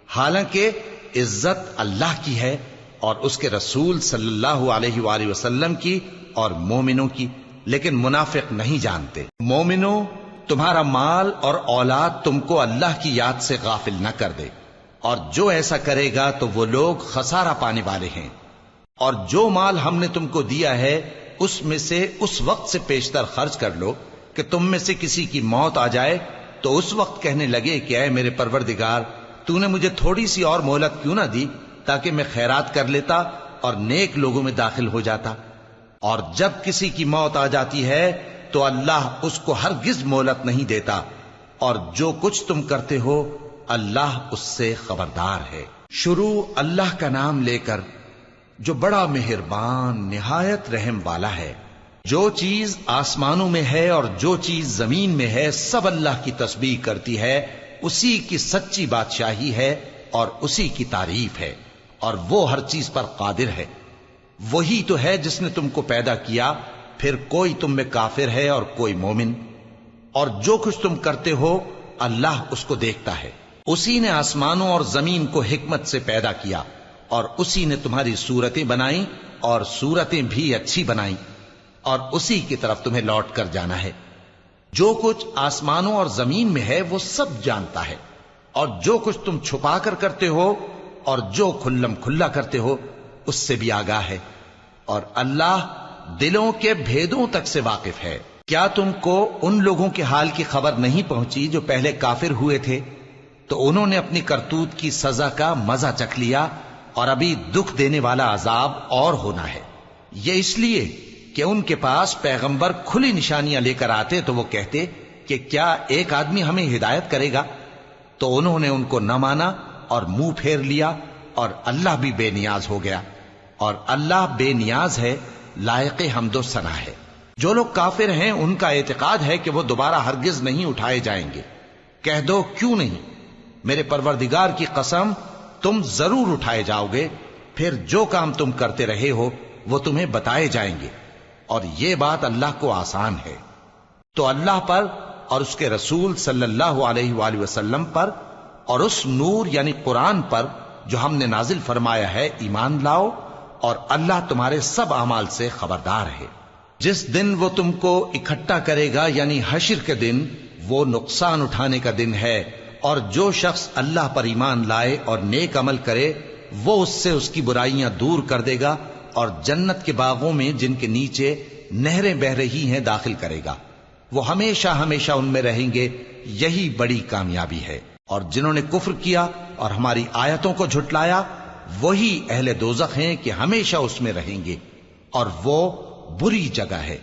حالانکہ عزت اللہ کی ہے اور اس کے رسول صلی اللہ علیہ وآلہ وسلم کی اور مومنوں کی، لیکن منافق نہیں جانتے۔ مومنوں، تمہارا مال اور اولاد تم کو اللہ کی یاد سے غافل نہ کر دے، اور جو ایسا کرے گا تو وہ لوگ خسارہ پانے والے ہیں۔ اور جو مال ہم نے تم کو دیا ہے اس میں سے اس وقت سے پیشتر خرچ کر لو کہ تم میں سے کسی کی موت آ جائے تو اس وقت کہنے لگے کہ اے میرے پروردگار، تو نے مجھے تھوڑی سی اور مہلت کیوں نہ دی تاکہ میں خیرات کر لیتا اور نیک لوگوں میں داخل ہو جاتا۔ اور جب کسی کی موت آ جاتی ہے تو اللہ اس کو ہرگز مہلت نہیں دیتا، اور جو کچھ تم کرتے ہو اللہ اس سے خبردار ہے۔ شروع اللہ کا نام لے کر جو بڑا مہربان نہایت رحم والا ہے۔ جو چیز آسمانوں میں ہے اور جو چیز زمین میں ہے سب اللہ کی تسبیح کرتی ہے، اسی کی سچی بادشاہی ہے اور اسی کی تعریف ہے، اور وہ ہر چیز پر قادر ہے۔ وہی تو ہے جس نے تم کو پیدا کیا، پھر کوئی تم میں کافر ہے اور کوئی مومن، اور جو کچھ تم کرتے ہو اللہ اس کو دیکھتا ہے۔ اسی نے آسمانوں اور زمین کو حکمت سے پیدا کیا، اور اسی نے تمہاری صورتیں بنائیں اور صورتیں بھی اچھی بنائیں، اور اسی کی طرف تمہیں لوٹ کر جانا ہے۔ جو کچھ آسمانوں اور زمین میں ہے وہ سب جانتا ہے، اور جو کچھ تم چھپا کر کرتے ہو اور جو کھلم کھلا کرتے ہو اس سے بھی آگاہ ہے، اور اللہ دلوں کے بھیدوں تک سے واقف ہے۔ کیا تم کو ان لوگوں کے حال کی خبر نہیں پہنچی جو پہلے کافر ہوئے تھے؟ تو انہوں نے اپنی کرتوت کی سزا کا مزہ چکھ لیا، اور ابھی دکھ دینے والا عذاب اور ہونا ہے۔ یہ اس لیے کہ ان کے پاس پیغمبر کھلی نشانیاں لے کر آتے تو وہ کہتے کہ کیا ایک آدمی ہمیں ہدایت کرے گا؟ تو انہوں نے ان کو نہ مانا اور منہ پھیر لیا، اور اللہ بھی بے نیاز ہو گیا، اور اللہ بے نیاز ہے، لائق حمد و ثنا ہے۔ جو لوگ کافر ہیں ان کا اعتقاد ہے کہ وہ دوبارہ ہرگز نہیں اٹھائے جائیں گے۔ کہہ دو کیوں نہیں؟ میرے پروردگار کی قسم تم ضرور اٹھائے جاؤ گے، پھر جو کام تم کرتے رہے ہو وہ تمہیں بتائے جائیں گے، اور یہ بات اللہ کو آسان ہے۔ تو اللہ پر اور اس کے رسول صلی اللہ علیہ وآلہ وسلم پر اور اس نور یعنی قرآن پر جو ہم نے نازل فرمایا ہے ایمان لاؤ، اور اللہ تمہارے سب اعمال سے خبردار ہے۔ جس دن وہ تم کو اکٹھا کرے گا یعنی حشر کے دن، وہ نقصان اٹھانے کا دن ہے، اور جو شخص اللہ پر ایمان لائے اور نیک عمل کرے وہ اس سے اس کی برائیاں دور کر دے گا، اور جنت کے باغوں میں جن کے نیچے نہریں بہ رہی ہیں داخل کرے گا۔ وہ ہمیشہ ہمیشہ ان میں رہیں گے، یہی بڑی کامیابی ہے۔ اور جنہوں نے کفر کیا اور ہماری آیتوں کو جھٹلایا وہی اہل دوزخ ہیں کہ ہمیشہ اس میں رہیں گے، اور وہ بری جگہ ہے۔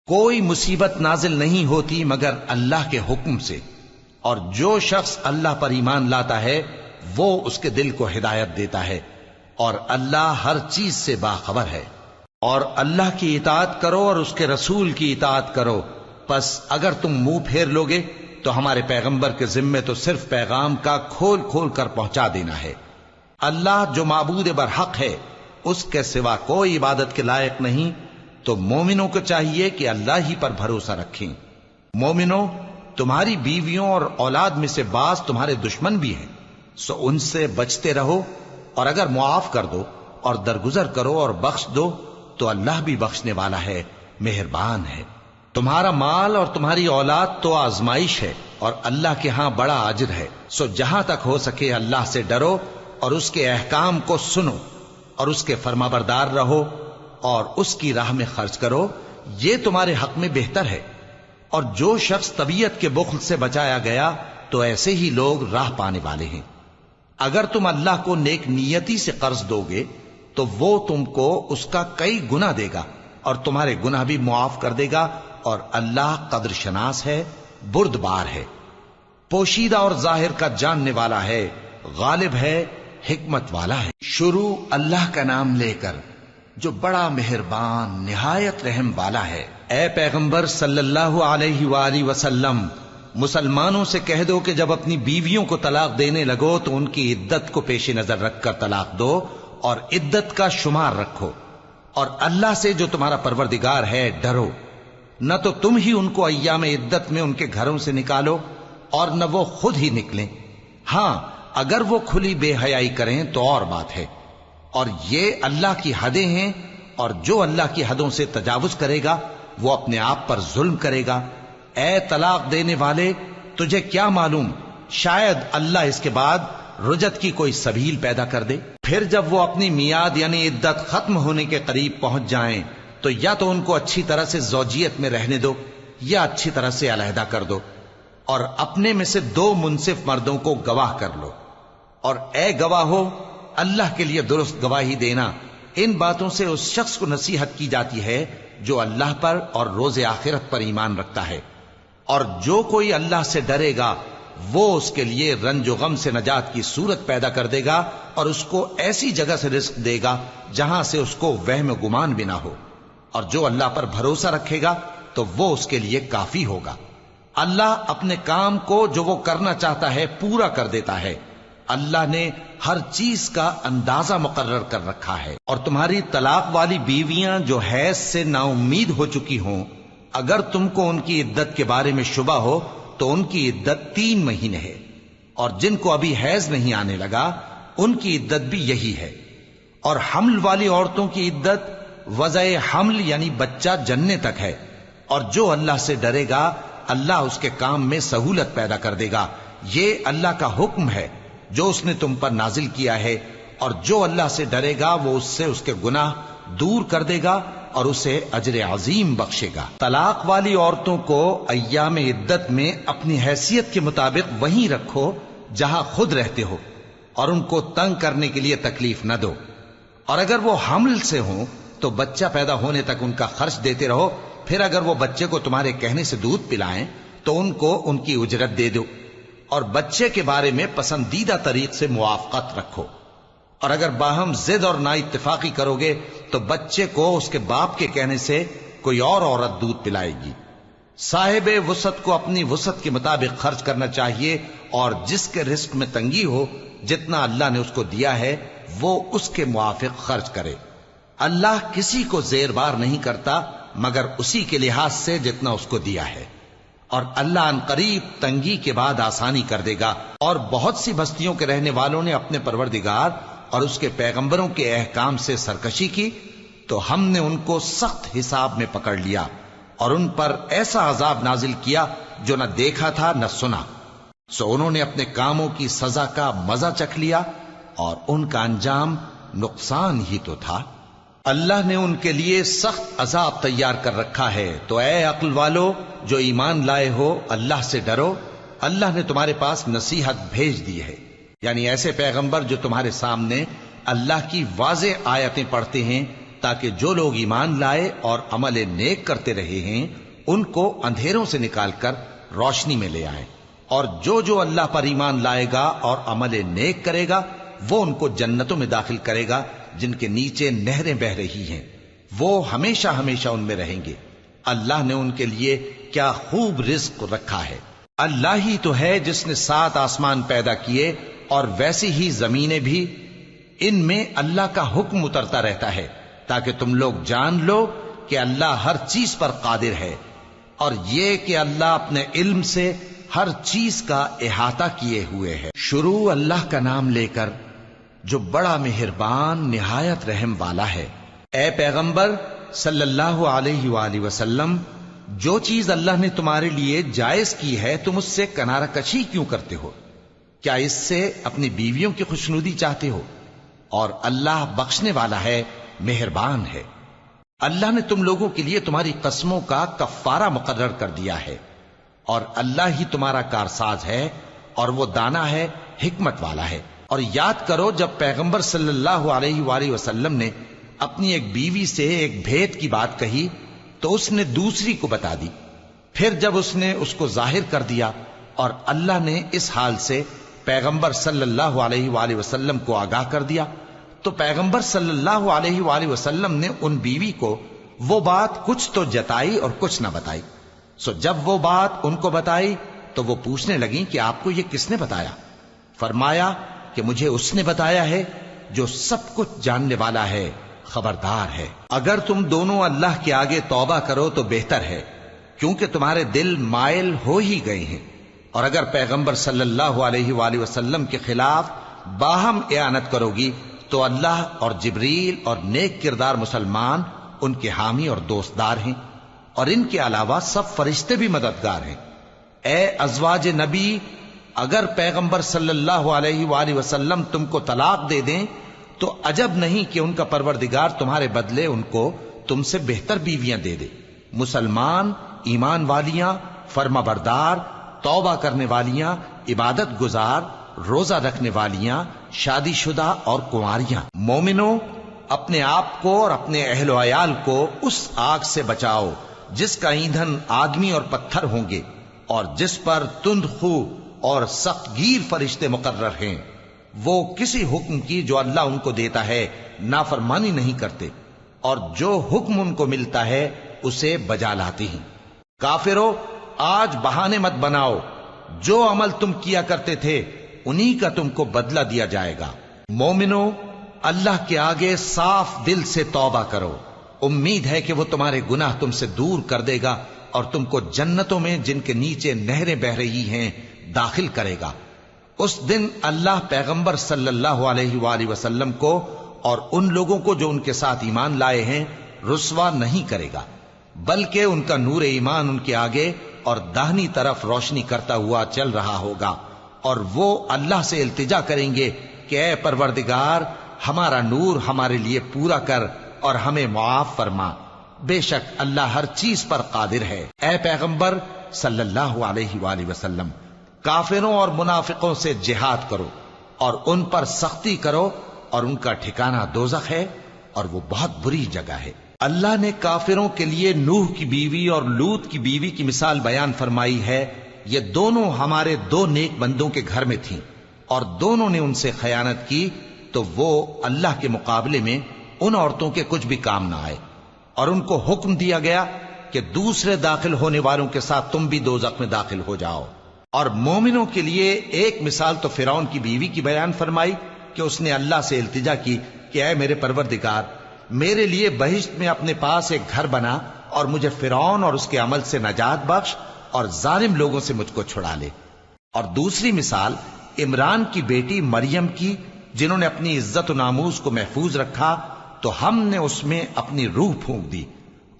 کوئی مصیبت نازل نہیں ہوتی مگر اللہ کے حکم سے، اور جو شخص اللہ پر ایمان لاتا ہے وہ اس کے دل کو ہدایت دیتا ہے، اور اللہ ہر چیز سے باخبر ہے۔ اور اللہ کی اطاعت کرو اور اس کے رسول کی اطاعت کرو، پس اگر تم منہ پھیر لوگے تو ہمارے پیغمبر کے ذمے تو صرف پیغام کا کھول کھول کر پہنچا دینا ہے۔ اللہ جو معبود برحق ہے اس کے سوا کوئی عبادت کے لائق نہیں، تو مومنوں کو چاہیے کہ اللہ ہی پر بھروسہ رکھیں۔ مومنوں، تمہاری بیویوں اور اولاد میں سے بعض تمہارے دشمن بھی ہیں، سو ان سے بچتے رہو، اور اگر معاف کر دو اور درگزر کرو اور بخش دو تو اللہ بھی بخشنے والا ہے، مہربان ہے۔ تمہارا مال اور تمہاری اولاد تو آزمائش ہے، اور اللہ کے ہاں بڑا اجر ہے، سو جہاں تک ہو سکے اللہ سے ڈرو اور اس کے احکام کو سنو، اور اس کے فرمانبردار رہو، اور اس کی راہ میں خرچ کرو، یہ تمہارے حق میں بہتر ہے۔ اور جو شخص طبیعت کے بخل سے بچایا گیا تو ایسے ہی لوگ راہ پانے والے ہیں۔ اگر تم اللہ کو نیک نیتی سے قرض دو گے تو وہ تم کو اس کا کئی گنا دے گا، اور تمہارے گناہ بھی معاف کر دے گا، اور اللہ قدر شناس ہے، بردبار ہے، پوشیدہ اور ظاہر کا جاننے والا ہے، غالب ہے، حکمت والا ہے۔ شروع اللہ کا نام لے کر جو بڑا مہربان نہایت رحم والا ہے۔ اے پیغمبر صلی اللہ علیہ وآلہ وسلم، مسلمانوں سے کہہ دو کہ جب اپنی بیویوں کو طلاق دینے لگو تو ان کی عدت کو پیش نظر رکھ کر طلاق دو اور عدت کا شمار رکھو، اور اللہ سے جو تمہارا پروردگار ہے ڈرو، نہ تو تم ہی ان کو ایام عدت میں ان کے گھروں سے نکالو اور نہ وہ خود ہی نکلیں، ہاں اگر وہ کھلی بے حیائی کریں تو اور بات ہے، اور یہ اللہ کی حدیں ہیں، اور جو اللہ کی حدوں سے تجاوز کرے گا وہ اپنے آپ پر ظلم کرے گا۔ اے طلاق دینے والے، تجھے کیا معلوم شاید اللہ اس کے بعد رجعت کی کوئی سبیل پیدا کر دے۔ پھر جب وہ اپنی میعاد یعنی عدت ختم ہونے کے قریب پہنچ جائیں تو یا تو ان کو اچھی طرح سے زوجیت میں رہنے دو یا اچھی طرح سے علیحدہ کر دو، اور اپنے میں سے 2 منصف مردوں کو گواہ کر لو، اور اے گواہو اللہ کے لیے درست گواہی دینا۔ ان باتوں سے اس شخص کو نصیحت کی جاتی ہے جو اللہ پر اور روز آخرت پر ایمان رکھتا ہے، اور جو کوئی اللہ سے ڈرے گا وہ اس کے لیے رنج و غم سے نجات کی صورت پیدا کر دے گا، اور اس کو ایسی جگہ سے رزق دے گا جہاں سے اس کو وہم و گمان بھی نہ ہو، اور جو اللہ پر بھروسہ رکھے گا تو وہ اس کے لیے کافی ہوگا۔ اللہ اپنے کام کو جو وہ کرنا چاہتا ہے پورا کر دیتا ہے۔ اللہ نے ہر چیز کا اندازہ مقرر کر رکھا ہے۔ اور تمہاری طلاق والی بیویاں جو حیض سے نا امید ہو چکی ہوں، اگر تم کو ان کی عدت کے بارے میں شبہ ہو تو ان کی عدت 3 مہینے ہے، اور جن کو ابھی حیض نہیں آنے لگا ان کی عدت بھی یہی ہے۔ اور حمل والی عورتوں کی عدت وضع حمل یعنی بچہ جننے تک ہے، اور جو اللہ سے ڈرے گا اللہ اس کے کام میں سہولت پیدا کر دے گا۔ یہ اللہ کا حکم ہے جو اس نے تم پر نازل کیا ہے، اور جو اللہ سے ڈرے گا وہ اس سے اس کے گناہ دور کر دے گا اور اسے اجر عظیم بخشے گا۔ طلاق والی عورتوں کو ایام عدت میں اپنی حیثیت کے مطابق وہیں رکھو جہاں خود رہتے ہو، اور ان کو تنگ کرنے کے لیے تکلیف نہ دو، اور اگر وہ حمل سے ہوں تو بچہ پیدا ہونے تک ان کا خرچ دیتے رہو، پھر اگر وہ بچے کو تمہارے کہنے سے دودھ پلائیں تو ان کو ان کی اجرت دے دو، اور بچے کے بارے میں پسندیدہ طریق سے موافقت رکھو، اور اگر باہم ضد اور نا اتفاقی کرو گے تو بچے کو اس کے باپ کے کہنے سے کوئی اور عورت دودھ پلائے گی۔ صاحب وسعت کو اپنی وسعت کے مطابق خرچ کرنا چاہیے، اور جس کے رزق میں تنگی ہو جتنا اللہ نے اس کو دیا ہے وہ اس کے موافق خرچ کرے۔ اللہ کسی کو زیر بار نہیں کرتا مگر اسی کے لحاظ سے جتنا اس کو دیا ہے، اور اللہ ان قریب تنگی کے بعد آسانی کر دے گا۔ اور بہت سی بستیوں کے رہنے والوں نے اپنے پروردگار اور اس کے پیغمبروں کے احکام سے سرکشی کی تو ہم نے ان کو سخت حساب میں پکڑ لیا، اور ان پر ایسا عذاب نازل کیا جو نہ دیکھا تھا نہ سنا، سو انہوں نے اپنے کاموں کی سزا کا مزہ چکھ لیا، اور ان کا انجام نقصان ہی تو تھا۔ اللہ نے ان کے لیے سخت عذاب تیار کر رکھا ہے، تو اے عقل والو جو ایمان لائے ہو اللہ سے ڈرو۔ اللہ نے تمہارے پاس نصیحت بھیج دی ہے، یعنی ایسے پیغمبر جو تمہارے سامنے اللہ کی واضح آیتیں پڑھتے ہیں تاکہ جو لوگ ایمان لائے اور عمل نیک کرتے رہے ہیں ان کو اندھیروں سے نکال کر روشنی میں لے آئیں، اور جو اللہ پر ایمان لائے گا اور عمل نیک کرے گا وہ ان کو جنتوں میں داخل کرے گا جن کے نیچے نہریں بہ رہی ہیں، وہ ہمیشہ ہمیشہ ان میں رہیں گے۔ اللہ نے ان کے لیے کیا خوب رزق رکھا ہے۔ اللہ ہی تو ہے جس نے 7 آسمان پیدا کیے اور ویسی ہی زمینیں بھی، ان میں اللہ کا حکم اترتا رہتا ہے تاکہ تم لوگ جان لو کہ اللہ ہر چیز پر قادر ہے، اور یہ کہ اللہ اپنے علم سے ہر چیز کا احاطہ کیے ہوئے ہے۔ شروع اللہ کا نام لے کر جو بڑا مہربان نہایت رحم والا ہے۔ اے پیغمبر صلی اللہ علیہ وآلہ وسلم، جو چیز اللہ نے تمہارے لیے جائز کی ہے تم اس سے کنارہ کشی کیوں کرتے ہو؟ کیا اس سے اپنی بیویوں کی خوشنودی چاہتے ہو؟ اور اللہ بخشنے والا ہے، مہربان ہے۔ اللہ نے تم لوگوں کے لیے تمہاری قسموں کا کفارہ مقرر کر دیا ہے، اور اللہ ہی تمہارا کارساز ہے، اور وہ دانا ہے، حکمت والا ہے۔ اور یاد کرو جب پیغمبر صلی اللہ علیہ وآلہ وسلم نے اپنی ایک بیوی سے ایک بھید کی بات کہی تو اس نے دوسری کو بتا دی، پھر جب اس نے اس کو ظاہر کر دیا اور اللہ نے اس حال سے پیغمبر صلی اللہ علیہ وآلہ وسلم کو آگاہ کر دیا تو پیغمبر صلی اللہ علیہ وآلہ وسلم نے ان بیوی کو وہ بات کچھ تو جتائی اور کچھ نہ بتائی۔ سو جب وہ بات ان کو بتائی تو وہ پوچھنے لگیں کہ آپ کو یہ کس نے بتایا؟ فرمایا کہ مجھے اس نے بتایا ہے جو سب کچھ جاننے والا ہے، خبردار ہے۔ اگر تم دونوں اللہ کے آگے توبہ کرو تو بہتر ہے، کیونکہ تمہارے دل مائل ہو ہی گئے ہیں، اور اگر پیغمبر صلی اللہ علیہ وآلہ وسلم کے خلاف باہم اعانت کرو گی تو اللہ اور جبریل اور نیک کردار مسلمان ان کے حامی اور دوستدار ہیں، اور ان کے علاوہ سب فرشتے بھی مددگار ہیں۔ اے ازواج نبی، اگر پیغمبر صلی اللہ علیہ وآلہ وسلم تم کو طلاق دے دیں تو عجب نہیں کہ ان کا پروردگار تمہارے بدلے ان کو تم سے بہتر بیویاں دے دے، مسلمان، ایمان والیاں، فرما بردار، توبہ کرنے والیاں، عبادت گزار، روزہ رکھنے والیاں، شادی شدہ اور کنواریاں۔ مومنوں، اپنے آپ کو اور اپنے اہل و عیال کو اس آگ سے بچاؤ جس کا ایندھن آدمی اور پتھر ہوں گے، اور جس پر تند خو اور سخت گیر فرشتے مقرر ہیں۔ وہ کسی حکم کی جو اللہ ان کو دیتا ہے نافرمانی نہیں کرتے، اور جو حکم ان کو ملتا ہے اسے بجا لاتے ہیں۔ کافرو، آج بہانے مت بناؤ، جو عمل تم کیا کرتے تھے انہی کا تم کو بدلہ دیا جائے گا۔ مومنو، اللہ کے آگے صاف دل سے توبہ کرو، امید ہے کہ وہ تمہارے گناہ تم سے دور کر دے گا اور تم کو جنتوں میں جن کے نیچے نہریں بہ رہی ہیں داخل کرے گا۔ اس دن اللہ پیغمبر صلی اللہ علیہ وآلہ وسلم کو اور ان لوگوں کو جو ان کے ساتھ ایمان لائے ہیں رسوا نہیں کرے گا، بلکہ ان کا نور ایمان ان کے آگے اور داہنی طرف روشنی کرتا ہوا چل رہا ہوگا، اور وہ اللہ سے التجا کریں گے کہ اے پروردگار، ہمارا نور ہمارے لیے پورا کر اور ہمیں معاف فرما، بے شک اللہ ہر چیز پر قادر ہے۔ اے پیغمبر صلی اللہ علیہ وآلہ وسلم، کافروں اور منافقوں سے جہاد کرو اور ان پر سختی کرو، اور ان کا ٹھکانہ دوزخ ہے اور وہ بہت بری جگہ ہے۔ اللہ نے کافروں کے لیے نوح کی بیوی اور لوط کی بیوی کی مثال بیان فرمائی ہے۔ یہ دونوں ہمارے دو نیک بندوں کے گھر میں تھیں، اور دونوں نے ان سے خیانت کی تو وہ اللہ کے مقابلے میں ان عورتوں کے کچھ بھی کام نہ آئے، اور ان کو حکم دیا گیا کہ دوسرے داخل ہونے والوں کے ساتھ تم بھی دوزخ میں داخل ہو جاؤ۔ اور مومنوں کے لیے ایک مثال تو فرعون کی بیوی کی بیان فرمائی کہ اس نے اللہ سے التجا کی کہ اے میرے پروردگار، میرے لیے بہشت میں اپنے پاس ایک گھر بنا اور مجھے فرعون اور اس کے عمل سے نجات بخش اور ظالم لوگوں سے مجھ کو چھڑا لے۔ اور دوسری مثال عمران کی بیٹی مریم کی، جنہوں نے اپنی عزت و ناموس کو محفوظ رکھا تو ہم نے اس میں اپنی روح پھونک دی،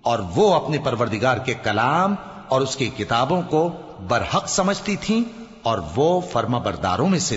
اور وہ اپنے پروردگار کے کلام اور اس کی کتابوں کو برحق سمجھتی تھیں، اور وہ فرما برداروں میں سے